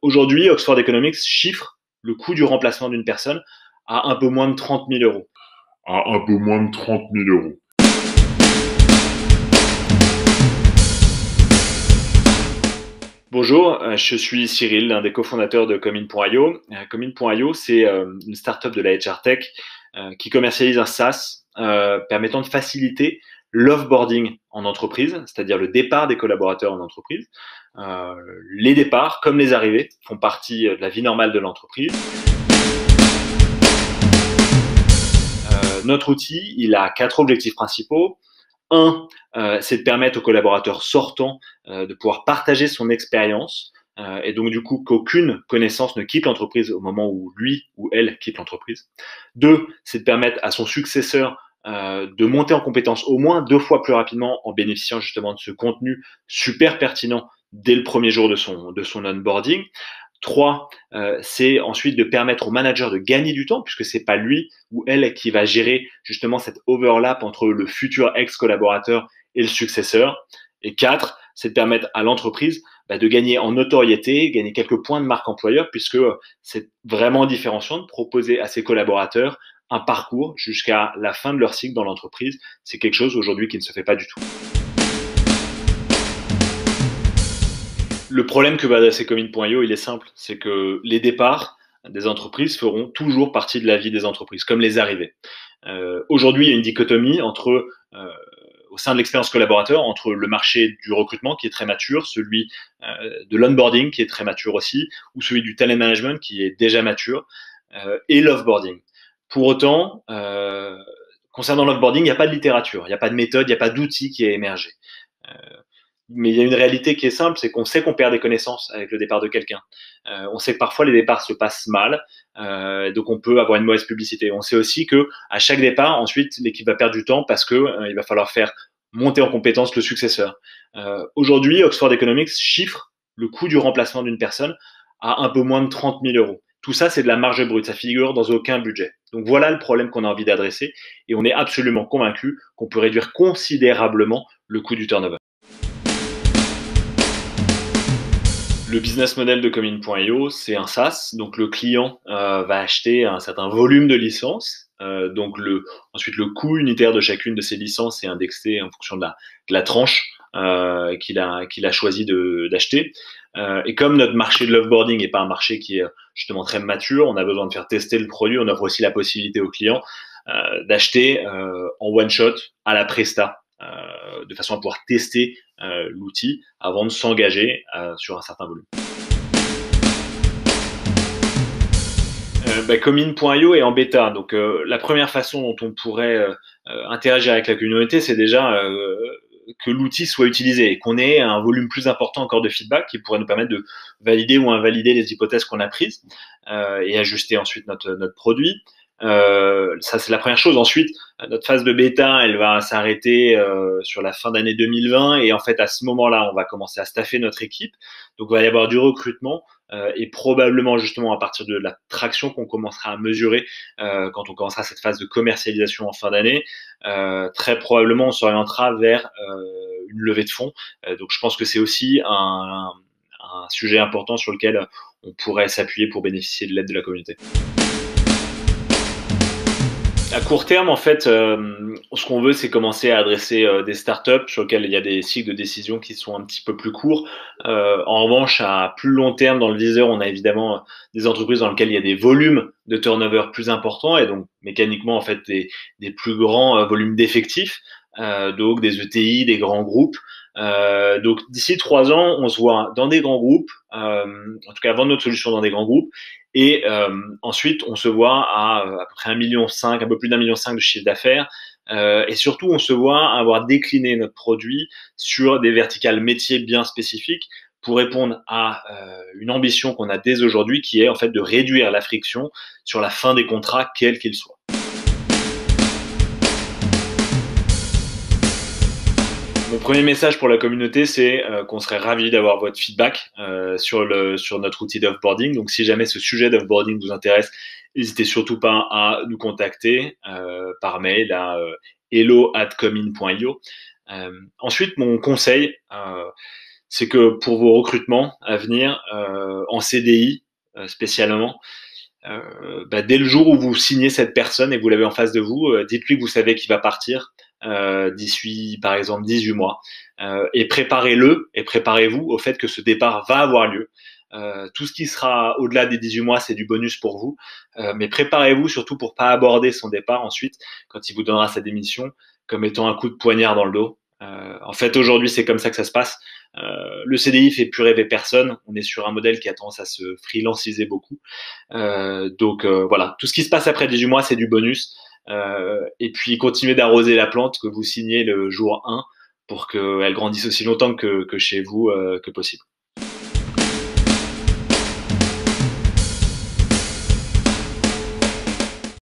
Aujourd'hui, Oxford Economics chiffre le coût du remplacement d'une personne à un peu moins de 30 000 euros. À un peu moins de 30 000 euros. Bonjour, je suis Cyril, l'un des cofondateurs de Comin.io. Comin.io, c'est une startup de la HR Tech qui commercialise un SaaS permettant de faciliter l'offboarding en entreprise, c'est-à-dire le départ des collaborateurs en entreprise. Les départs, comme les arrivées, font partie de la vie normale de l'entreprise. Notre outil, il a 4 objectifs principaux. Un, c'est de permettre aux collaborateurs sortants de pouvoir partager son expérience et donc du coup qu'aucune connaissance ne quitte l'entreprise au moment où lui ou elle quitte l'entreprise. 2, c'est de permettre à son successeur de monter en compétence au moins 2 fois plus rapidement en bénéficiant justement de ce contenu super pertinent dès le premier jour de son onboarding. 3, c'est ensuite de permettre au manager de gagner du temps, puisque c'est pas lui ou elle qui va gérer justement cette overlap entre le futur ex-collaborateur et le successeur. Et 4, c'est de permettre à l'entreprise de gagner en notoriété, gagner quelques points de marque employeur, puisque c'est vraiment différenciant de proposer à ses collaborateurs un parcours jusqu'à la fin de leur cycle dans l'entreprise. C'est quelque chose aujourd'hui qui ne se fait pas du tout. Le problème que va adresser Comin.io, il est simple, c'est que les départs des entreprises feront toujours partie de la vie des entreprises, comme les arrivées. Aujourd'hui, il y a une dichotomie au sein de l'expérience collaborateur entre le marché du recrutement qui est très mature, celui de l'onboarding qui est très mature aussi, ou celui du talent management qui est déjà mature, et l'offboarding. Pour autant, concernant l'offboarding, il n'y a pas de littérature, il n'y a pas de méthode, il n'y a pas d'outil qui a émergé. Mais il y a une réalité qui est simple, c'est qu'on sait qu'on perd des connaissances avec le départ de quelqu'un. On sait que parfois les départs se passent mal, donc on peut avoir une mauvaise publicité. On sait aussi que à chaque départ, ensuite, l'équipe va perdre du temps parce que il va falloir faire monter en compétence le successeur. Aujourd'hui, Oxford Economics chiffre le coût du remplacement d'une personne à un peu moins de 30 000 euros. Tout ça, c'est de la marge brute, ça figure dans aucun budget. Donc voilà le problème qu'on a envie d'adresser et on est absolument convaincu qu'on peut réduire considérablement le coût du turnover. Le business model de Comin.io, c'est un SaaS. Donc, le client va acheter un certain volume de licences. Ensuite, le coût unitaire de chacune de ces licences est indexé en fonction de la tranche qu'il a choisi d'acheter. Et comme notre marché de l'offboarding n'est pas un marché qui est justement très mature, on a besoin de faire tester le produit. On offre aussi la possibilité aux clients d'acheter en one shot à la presta. De façon à pouvoir tester l'outil avant de s'engager sur un certain volume. Comin.io est en bêta, donc la première façon dont on pourrait interagir avec la communauté, c'est déjà que l'outil soit utilisé et qu'on ait un volume plus important encore de feedback qui pourrait nous permettre de valider ou invalider les hypothèses qu'on a prises et ajuster ensuite notre produit. Ça c'est la première chose. Ensuite, notre phase de bêta, elle va s'arrêter sur la fin d'année 2020 et en fait à ce moment-là, on va commencer à staffer notre équipe. Donc il va y avoir du recrutement et probablement justement à partir de la traction qu'on commencera à mesurer quand on commencera cette phase de commercialisation en fin d'année, très probablement on s'orientera vers une levée de fonds. Donc je pense que c'est aussi un sujet important sur lequel on pourrait s'appuyer pour bénéficier de l'aide de la communauté. À court terme, en fait, ce qu'on veut, c'est commencer à adresser des startups sur lesquelles il y a des cycles de décision qui sont un petit peu plus courts. En revanche, à plus long terme, dans le viseur, on a évidemment des entreprises dans lesquelles il y a des volumes de turnover plus importants et donc mécaniquement, en fait, des plus grands volumes d'effectifs, donc des ETI, des grands groupes. Donc d'ici 3 ans, on se voit dans des grands groupes, en tout cas vendre notre solution dans des grands groupes. Et ensuite, on se voit à peu près 1,5 million, un peu plus d'1,5 million de chiffre d'affaires. Et surtout, on se voit avoir décliné notre produit sur des verticales métiers bien spécifiques pour répondre à une ambition qu'on a dès aujourd'hui, qui est en fait de réduire la friction sur la fin des contrats, quels qu'ils soient. Mon premier message pour la communauté, c'est qu'on serait ravis d'avoir votre feedback sur notre outil d'offboarding. Donc, si jamais ce sujet d'offboarding vous intéresse, n'hésitez surtout pas à nous contacter par mail à hello@comin.io. Ensuite, mon conseil, c'est que pour vos recrutements à venir, en CDI spécialement, dès le jour où vous signez cette personne et que vous l'avez en face de vous, dites-lui que vous savez qu'il va partir d'ici, par exemple, 18 mois. Et préparez-le et préparez-vous au fait que ce départ va avoir lieu. Tout ce qui sera au-delà des 18 mois, c'est du bonus pour vous. Mais préparez-vous surtout pour pas aborder son départ ensuite, quand il vous donnera sa démission, comme étant un coup de poignard dans le dos. En fait, aujourd'hui, c'est comme ça que ça se passe. Le CDI fait plus rêver personne. On est sur un modèle qui a tendance à se freelanciser beaucoup. Voilà, tout ce qui se passe après 18 mois, c'est du bonus. Et puis continuez d'arroser la plante que vous signez le jour 1 pour qu'elle grandisse aussi longtemps que chez vous que possible.